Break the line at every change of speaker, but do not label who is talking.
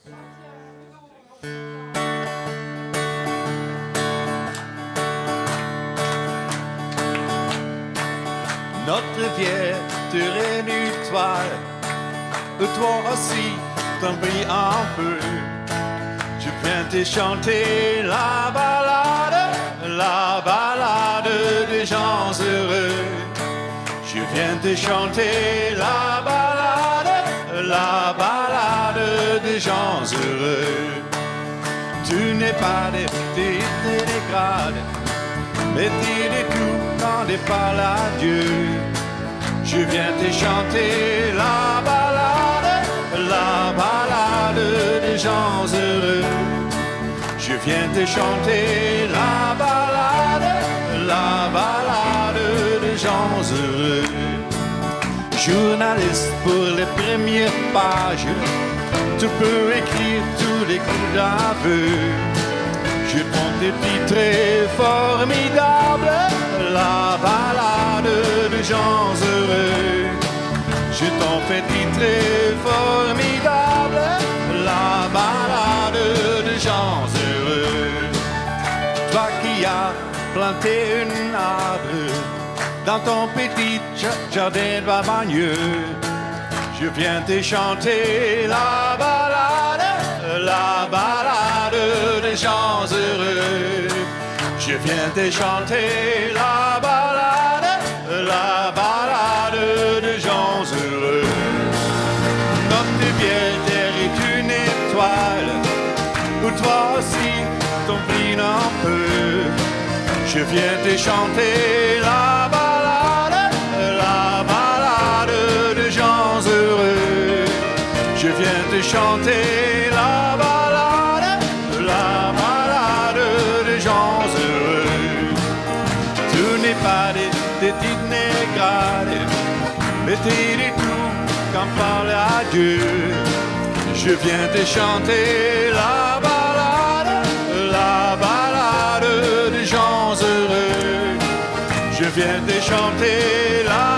Notre rivière te une toile, toi aussi t'en brille un peu. Je viens te chanter la balade des gens heureux. Je viens te chanter la balade des gens heureux. Tu n'es pas des grades, mais tu es tout quand des parles à Dieu. Je viens te chanter la balade des gens heureux. Je viens te chanter la balade des gens heureux. Journaliste pour les premières pages, tu peux écrire tous les coups d'aveu. Je prends des titres formidables, la balade des gens heureux. Je t'en fais titrer formidable, la balade des gens heureux. Toi qui as planté un arbre dans ton petit jardin de Bagneux, je viens te chanter la balade des gens heureux. Je viens te chanter la balade des gens heureux. Notre vieille terre est une étoile, où toi aussi t'en brille un peu. Je viens te chanter la balade des gens heureux. Je viens te chanter la balade des gens heureux. Tu n'es pas des petites négrades, mais t'es du tout quand parle à Dieu. Je viens te chanter la balade des gens heureux. Je viens te chanter la